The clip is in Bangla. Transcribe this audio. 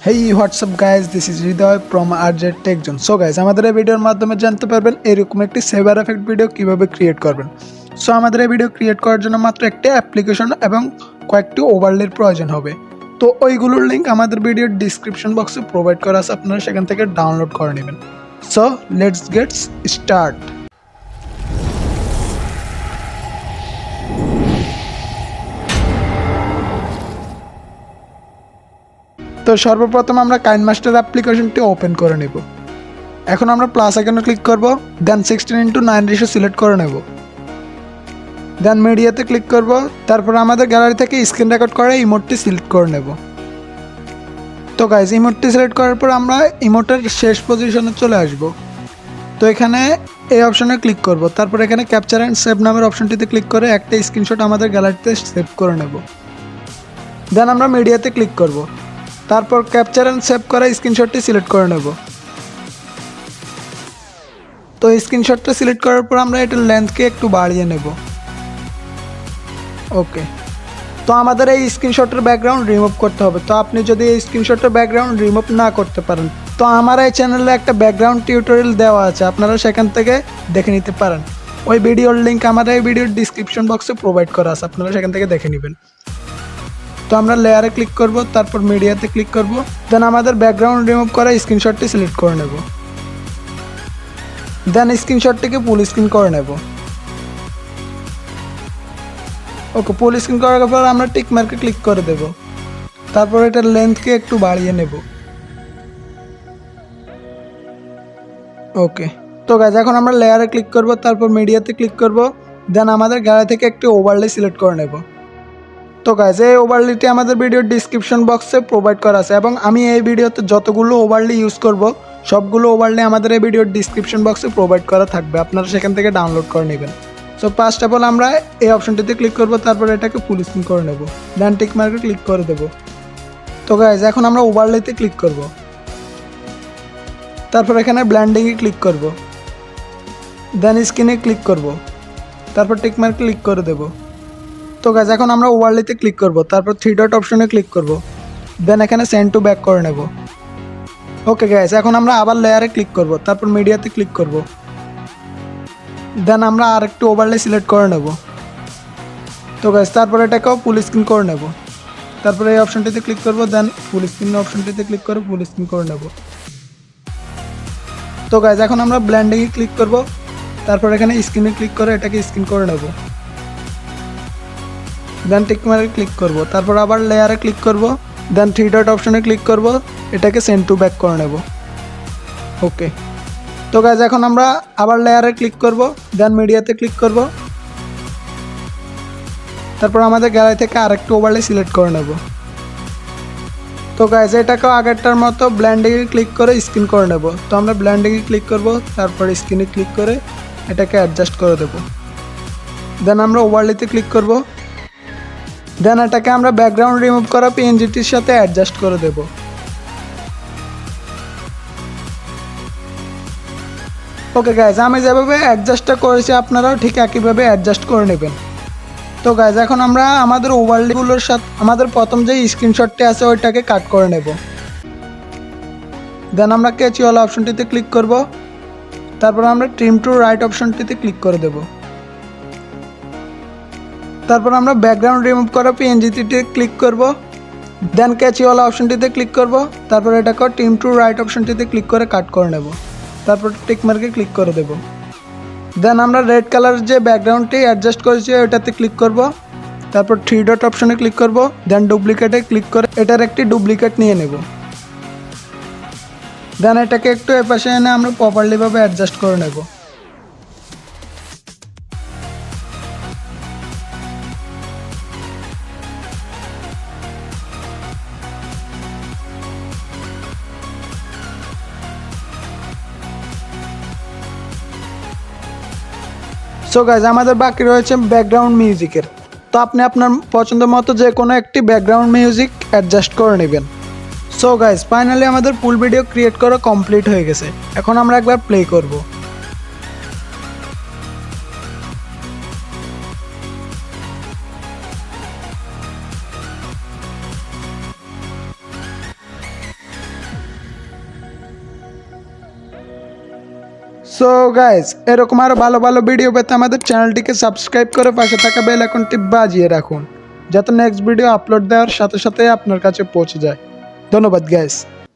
Hey, what's up guys, this is Hridoy from RJ Tech Zone. So guys, আমাদের এই ভিডিওর মাধ্যমে জানতে পারবেন এরকম একটি সেভার এফেক্ট ভিডিও কিভাবে ক্রিয়েট করবেন। সো আমাদের এই ভিডিও ক্রিয়েট করার জন্য মাত্র একটি অ্যাপ্লিকেশন এবং কয়েকটি ওভারলের প্রয়োজন হবে। তো ওইগুলোর লিংক আমাদের ভিডিওর ডেসক্রিপশন বক্সে প্রোভাইড করা আছে, আপনারা সেখান থেকে ডাউনলোড করে নেবেন। So let's get start. তো সর্বপ্রথম আমরা KineMaster অ্যাপ্লিকেশনটি ওপেন করে নেব। এখন আমরা প্লাস আইকনে ক্লিক করব, দেন 16:9 রেশিও সিলেক্ট করে নেব, দেন মিডিয়াতে ক্লিক করব, তারপর আমাদের গ্যালারি থেকে স্ক্রিন রেকর্ড করে ইমোটটি সিলেক্ট করে নেব। তো গাইজ, ইমোটটি সিলেক্ট করার পর আমরা ইমোটের শেষ পজিশনে চলে আসব। তো এখানে এই অপশনে ক্লিক করব, তারপর এখানে ক্যাপচার অ্যান্ড সেভ নামের অপশনটিতে ক্লিক করে একটা স্ক্রিনশট আমাদের গ্যালারিতে সেভ করে নেব। দেন আমরা মিডিয়াতে ক্লিক করব, তারপর ক্যাপচার অ্যান্ড সেভ করা স্ক্রিনশটটি সিলেক্ট করে নেব। তো স্ক্রিনশটটা সিলেক্ট করার পর আমরা এটার লেন্থকে একটু বাড়িয়ে নেব। ওকে, তো আমাদের এই স্ক্রিনশটের ব্যাকগ্রাউন্ড রিমুভ করতে হবে। তো আপনি যদি এই স্ক্রিনশটের ব্যাকগ্রাউন্ড রিমুভ না করতে পারেন, তো আমার এই চ্যানেলে একটা ব্যাকগ্রাউন্ড টিউটোরিয়াল দেওয়া আছে, আপনারা সেখান থেকে দেখে নিতে পারেন। ওই ভিডিওর লিঙ্ক আমার এই ভিডিওর ডিসক্রিপশন বক্সে প্রোভাইড করা আছে, আপনারা সেখান থেকে দেখে নেবেন। তো আমরা লেয়ারে ক্লিক করব, তারপর মিডিয়াতে ক্লিক করব, দেন আমাদের ব্যাকগ্রাউন্ড রিমুভ করা স্ক্রিনশটটি সিলেক্ট করে নেব, দেন স্ক্রিনশটটিকে ফুল স্ক্রিন করে নেব। ওকে, ফুল স্ক্রিন করার পর আমরা টিক মার্কে ক্লিক করে দেব, তারপর এটার লেন্থকে একটু বাড়িয়ে নেব। ওকে, তো গাইজ এখন আমরা লেয়ারে ক্লিক করব, তারপর মিডিয়াতে ক্লিক করব, দেন আমাদের গ্যালারি থেকে একটি ওভারলে সিলেক্ট করে নেব। তো গাইজ, এই ওভারলেটি আমাদের ভিডিওর ডিসক্রিপশন বক্সে প্রোভাইড করা আছে এবং আমি এই ভিডিওতে যতগুলো ওভারলে ইউজ করব সবগুলো ওভারলে আমাদের এই ভিডিওর ডিসক্রিপশন বক্সে প্রোভাইড করা থাকবে, আপনারা সেখান থেকে ডাউনলোড করে নেবেন। সো ফার্স্ট অফ অল আমরা এই অপশনটিতে ক্লিক করব, তারপর এটাকে ফুল স্ক্রিন করে নেব, দেন টিক মার্কে ক্লিক করে দেব। তো গাইজ এখন আমরা ওভারলেতে ক্লিক করব, তারপর এখানে ব্ল্যান্ডিংয়ে ক্লিক করব, দেন স্ক্রিনে ক্লিক করব, তারপর টিক মার্কে ক্লিক করে দেব। তো গাইজ এখন আমরা ওভারলেতে ক্লিক করব, তারপর 3 ডট অপশনে ক্লিক করব, দেন এখানে সেন্ড টু ব্যাক করে নেব। ওকে গাইজ, এখন আমরা আবার লেয়ারে ক্লিক করব, তারপর মিডিয়াতে ক্লিক করব, দেন আমরা আর একটু ওভারলে সিলেক্ট করে নেব। তো গাইজ তারপর এটাকেও ফুল স্ক্রিন করে নেব, তারপর এই অপশনটিতে ক্লিক করব, দেন ফুল স্ক্রিন অপশনটিতে ক্লিক করে ফুল স্ক্রিন করে নেব। তো গাইজ এখন আমরা ব্ল্যান্ডিংয়ে ক্লিক করব, তারপর এখানে স্ক্রিনে ক্লিক করে এটাকে স্ক্রিন করে নেব, দেন টিক মার্কে ক্লিক করব, তারপর আবার লেয়ারে ক্লিক করব, দেন 3 ডট অপশনে ক্লিক করব, এটাকে সেন্ড টু ব্যাক করে নেব। ওকে, তো গাইজ এখন আমরা আবার লেয়ারে ক্লিক করব, দেন মিডিয়াতে ক্লিক করব, তারপর আমাদের গ্যালারি থেকে আরেকটু ওভারলে সিলেক্ট করে নেব। তো গাইজ এটাকেও আগেরটার মতো ব্ল্যান্ডিংয়ে ক্লিক করে স্ক্রিন করে নেব। তো আমরা ব্ল্যান্ডিংয়ে ক্লিক করব, তারপর স্ক্রিনে ক্লিক করে এটাকে অ্যাডজাস্ট করে দেব, দেন আমরা ওভারলেতে ক্লিক করব, দেন এটাকে আমরা ব্যাকগ্রাউন্ড রিমুভ করা পিএনজিটির সাথে অ্যাডজাস্ট করে দেব। ওকে গাইজ, আমি যেভাবে অ্যাডজাস্টটা করেছি আপনারাও ঠিক একইভাবে অ্যাডজাস্ট করে নেবেন। তো গাইজ এখন আমরা আমাদের ওভারলেগুলোর সাথে আমাদের প্রথম যে স্ক্রিনশটটি আছে ওইটাকে কাট করে নেব। দেন আমরা ক্যাচিওয়ালা অপশনটিতে ক্লিক করব, তারপর আমরা ট্রিম টু রাইট অপশনটিতে ক্লিক করে দেব, তারপর আমরা ব্যাকগ্রাউন্ড রিমুভ করা পিএনজিটিতে ক্লিক করব, দেন ক্যাচিওয়ালা অপশনটিতে ক্লিক করব, তারপর এটাকে ট্রিম টু রাইট অপশনটিতে ক্লিক করে কাট করে নেব, তারপর টিক মার্কে ক্লিক করে দেব। দেন আমরা রেড কালার যে ব্যাকগ্রাউন্ডটি অ্যাডজাস্ট করেছি ওটাতে ক্লিক করব, তারপর 3 ডট অপশনে ক্লিক করব, দেন ডুপ্লিকেটে ক্লিক করে এটার একটি ডুপ্লিকেট নিয়ে নেব, দেন এটাকে একটু এপাশে এনে আমরা প্রপারলিভাবে অ্যাডজাস্ট করে নেব। সো গাইজ আমাদের বাকি রয়েছে ব্যাকগ্রাউন্ড মিউজিকের। তো আপনি আপনার পছন্দ মতো যে কোনো একটি ব্যাকগ্রাউন্ড মিউজিক অ্যাডজাস্ট করে নেবেন। সো গাইজ ফাইনালি আমাদের ফুল ভিডিও ক্রিয়েট করা কমপ্লিট হয়ে গেছে। এখন আমরা একবার প্লে করব। সো গাইস, এরকম আরও ভালো ভালো ভিডিও পেতে আমাদের চ্যানেলটিকে সাবস্ক্রাইব করে পাশে থাকা বেল আইকনটি বাজিয়ে রাখুন, যাতে নেক্সট ভিডিও আপলোড দেওয়ার সাথে সাথে আপনার কাছে পৌঁছে যায়। ধন্যবাদ গাইস।